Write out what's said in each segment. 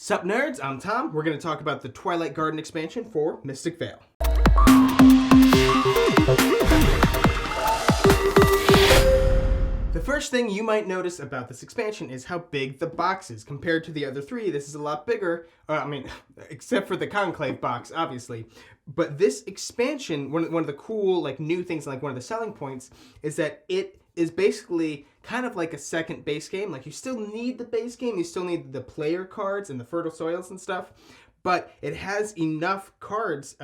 Sup nerds, I'm Tom. We're going to talk about the Twilight Garden expansion for Mystic Vale. The first thing you might notice about this expansion is how big the box is. Compared to the other three, this is a lot bigger. Except for the Conclave box, obviously. But this expansion, one of the cool, new things, one of the selling points, is that it is basically kind of like a second base game. You still need the base game, you still need the player cards and the fertile soils and stuff, but it has enough cards,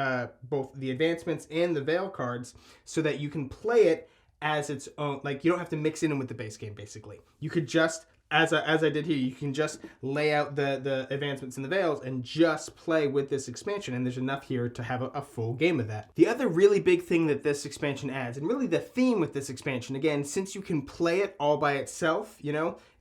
both the advancements and the Vale cards, so that you can play it as its own. You don't have to mix it in with the base game, basically. You could just, as I did here, you can just lay out the advancements in the Vales and just play with this expansion, and there's enough here to have a full game of that. The other really big thing that this expansion adds, and really the theme with this expansion, again, since you can play it all by itself,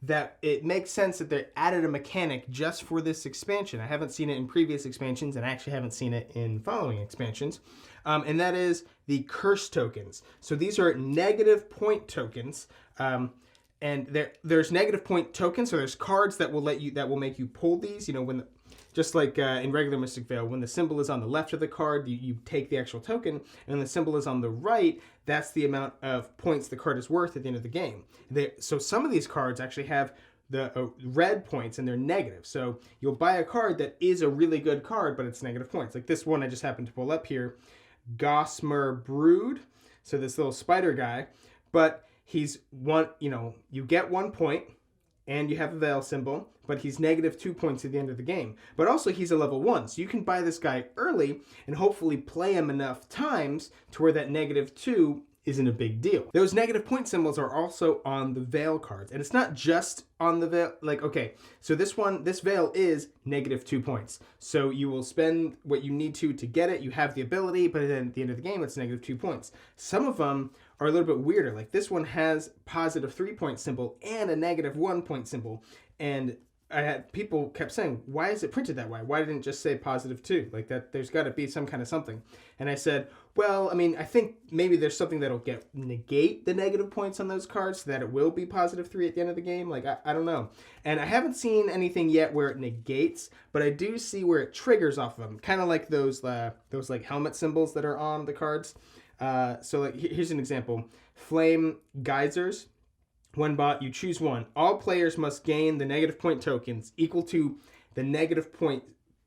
that it makes sense that they added a mechanic just for this expansion. I haven't seen it in previous expansions, and I actually haven't seen it in following expansions, and that is the curse tokens. So these are negative point tokens, and there's negative point tokens, so there's cards that will make you pull these. Just like in regular Mystic Vale, when the symbol is on the left of the card, you take the actual token, and when the symbol is on the right, that's the amount of points the card is worth at the end of the game. So some of these cards actually have the red points, and they're negative. So you'll buy a card that is a really good card, but it's negative points. Like this one I just happened to pull up here, Gossamer Brood. So this little spider guy, but he's one, you get 1 point and you have a Vale symbol, but he's negative 2 points at the end of the game. But also he's a level 1, so you can buy this guy early and hopefully play him enough times to where that negative 2 isn't a big deal. Those negative point symbols are also on the Vale cards, and it's not just on the Vale. So this Vale is negative 2 points. So you will spend what you need to get it. You have the ability, but then at the end of the game, it's negative 2 points. Some of them are a little bit weirder. Like this one has positive 3 point symbol and a negative 1 point symbol, and people kept saying, why is it printed that way? Why didn't it just say positive 2? Like that, there's got to be some kind of something. And I said, well, I think maybe there's something that'll negate the negative points on those cards so that it will be positive 3 at the end of the game. I don't know. And I haven't seen anything yet where it negates, but I do see where it triggers off of them. Kind of like those helmet symbols that are on the cards. Here's an example. Flame Geysers. One bot, you choose one. All players must gain the negative point tokens equal to the negative point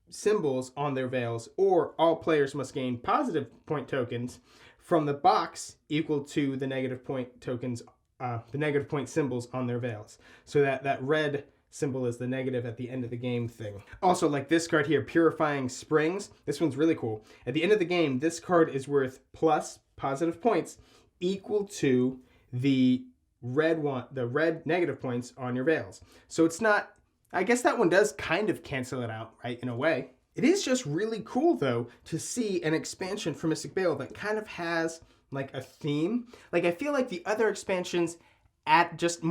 symbols on their Vales, or all players must gain positive point tokens from the box equal to the negative point tokens, the negative point symbols on their Vales. So that red symbol is the negative at the end of the game thing. Also, like this card here, Purifying Springs. This one's really cool. At the end of the game, this card is worth plus positive points equal to the red negative points on your Vales. So it's not, I guess that one does kind of cancel it out, right, in a way. It is just really cool, though, to see an expansion for Mystic Vale that kind of has, a theme. I feel like the other expansions just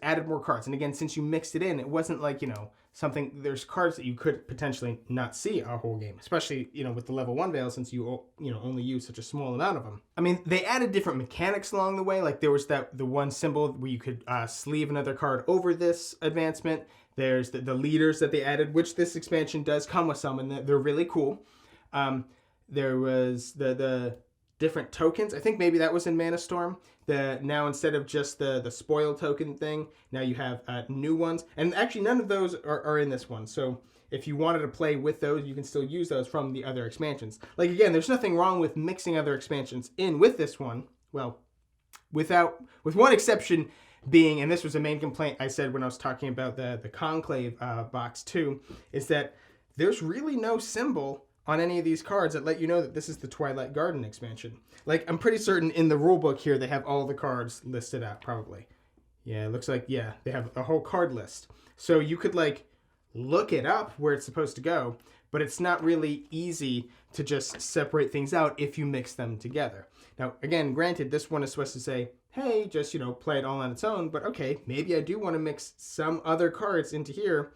added more cards. And again, since you mixed it in, it wasn't something, there's cards that you could potentially not see a whole game, especially, with the level 1 Vale, since you only use such a small amount of them. They added different mechanics along the way. There was the one symbol where you could sleeve another card over this advancement. There's the leaders that they added, which this expansion does come with some, and they're really cool. There was the different tokens. I think maybe that was in Mana Storm. Now instead of just the spoil token thing, now you have new ones. And actually none of those are in this one. So if you wanted to play with those, you can still use those from the other expansions. Again, there's nothing wrong with mixing other expansions in with this one. Well, with one exception being, and this was a main complaint I said when I was talking about the Conclave box too, is that there's really no symbol on any of these cards that let you know that this is the Twilight Garden expansion. I'm pretty certain in the rulebook here they have all the cards listed out, probably. Yeah, it looks like, they have a whole card list. So you could look it up where it's supposed to go, but it's not really easy to just separate things out if you mix them together. Now, again, granted, this one is supposed to say, hey, just, play it all on its own, but okay, maybe I do want to mix some other cards into here,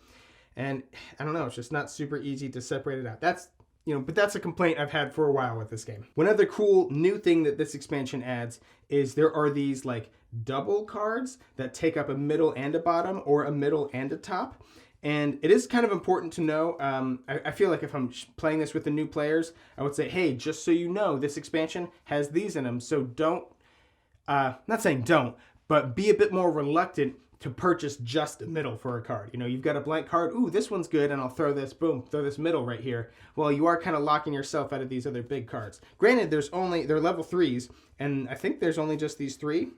and I don't know, it's just not super easy to separate it out. But that's a complaint I've had for a while with this game. One other cool new thing that this expansion adds is there are these double cards that take up a middle and a bottom, or a middle and a top. And it is kind of important to know. I feel like if I'm playing this with the new players, I would say, hey, just so you know, this expansion has these in them. So don't, not saying don't, but be a bit more reluctant to purchase just a middle for a card. You know, you've got a blank card. Ooh, this one's good, and I'll throw this, boom, throw this middle right here. Well, you are kind of locking yourself out of these other big cards. Granted, they're level 3s, and I think there's only just these 3.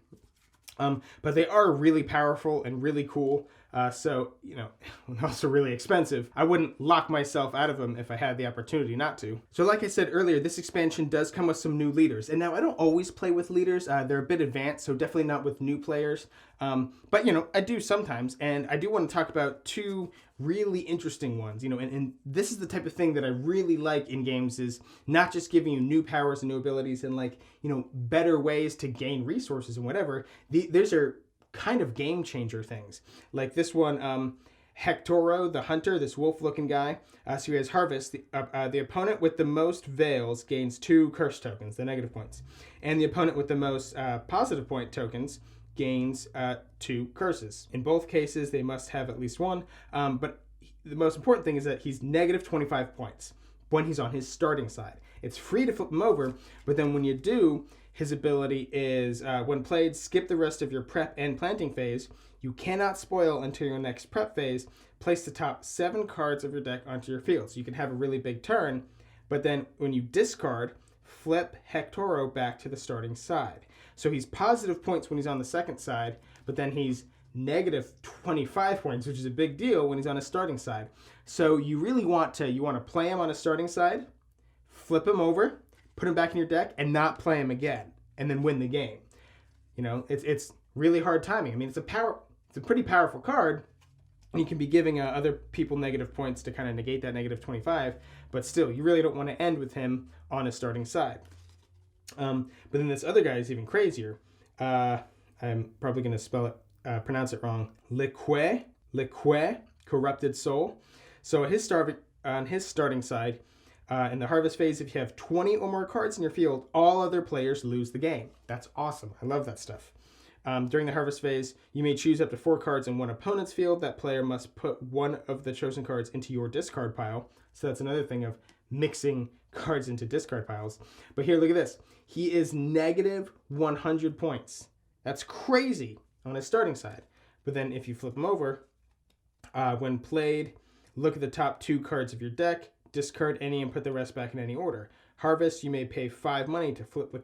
But they are really powerful and really cool. So, you know, also really expensive. I wouldn't lock myself out of them if I had the opportunity not to. So like I said earlier, this expansion does come with some new leaders. And now I don't always play with leaders. They're a bit advanced, so definitely not with new players. But, you know, I do sometimes. And I do want to talk about 2 really interesting ones, you know, and this is the type of thing that I really like in games, is not just giving you new powers and new abilities and, like, you know, better ways to gain resources and whatever. These are kind of game changer things. Like this one, Hectoro, the hunter, this wolf looking guy. So he has harvest. The opponent with the most veils gains 2 curse tokens, the negative points. And the opponent with the most positive point tokens gains 2 curses. In both cases, they must have at least 1. But the most important thing is that he's negative 25 points when he's on his starting side. It's free to flip him over, but then when you do, his ability is, when played, skip the rest of your prep and planting phase. You cannot spoil until your next prep phase. Place the top 7 cards of your deck onto your field. So you can have a really big turn, but then when you discard, flip Hectoro back to the starting side. So he's positive points when he's on the second side, but then he's negative 25 points, which is a big deal when he's on a starting side. So you really want to play him on a starting side, flip him over, put him back in your deck, and not play him again, and then win the game. You know, it's really hard timing. I mean, it's a pretty powerful card, and you can be giving other people negative points to kind of negate that negative 25, but still, you really don't want to end with him on a starting side. But then this other guy is even crazier. I'm probably going to pronounce it wrong. Lique, Corrupted Soul. So on his starting side, in the harvest phase, if you have 20 or more cards in your field, all other players lose the game. That's awesome. I love that stuff. During the harvest phase, you may choose up to 4 cards in one opponent's field. That player must put one of the chosen cards into your discard pile. So that's another thing of mixing cards into discard piles. But here, look at this. He is negative 100 points. That's crazy on his starting side. But then if you flip him over, when played, look at the top 2 cards of your deck, discard any and put the rest back in any order. Harvest, you may pay 5 money to flip the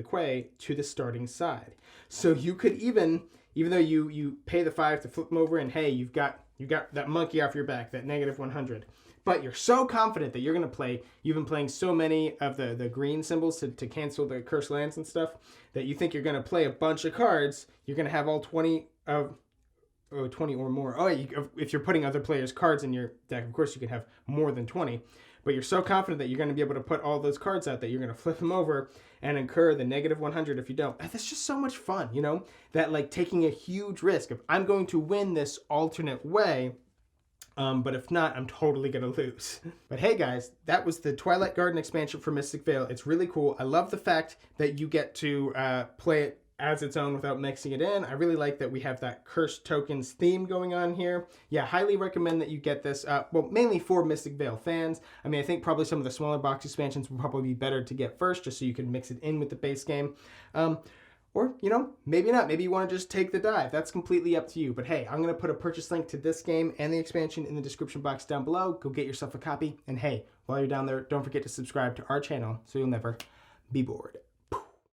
quay to the starting side. So you could even though you pay the 5 to flip them over, and hey, you've got that monkey off your back, that negative 100. But you're so confident that you're going to play, you've been playing so many of the green symbols to cancel the cursed lands and stuff, that you think you're going to play a bunch of cards, you're going to have all 20 or more. If you're putting other players' cards in your deck, of course you can have more than 20. But you're so confident that you're going to be able to put all those cards out that you're going to flip them over and incur the negative 100 if you don't. That's just so much fun, you know? That, like, taking a huge risk of, I'm going to win this alternate way, but if not, I'm totally going to lose. But hey guys, that was the Twilight Garden expansion for Mystic Vale. It's really cool. I love the fact that you get to play it as its own without mixing it in. I really like that we have that cursed tokens theme going on here. Yeah, highly recommend that you get this. Well, mainly for Mystic Vale fans. I mean, I think probably some of the smaller box expansions will probably be better to get first, just so you can mix it in with the base game. Or, you know, maybe not. Maybe you want to just take the dive. That's completely up to you. But hey, I'm going to put a purchase link to this game and the expansion in the description box down below. Go get yourself a copy. And hey, while you're down there, don't forget to subscribe to our channel so you'll never be bored.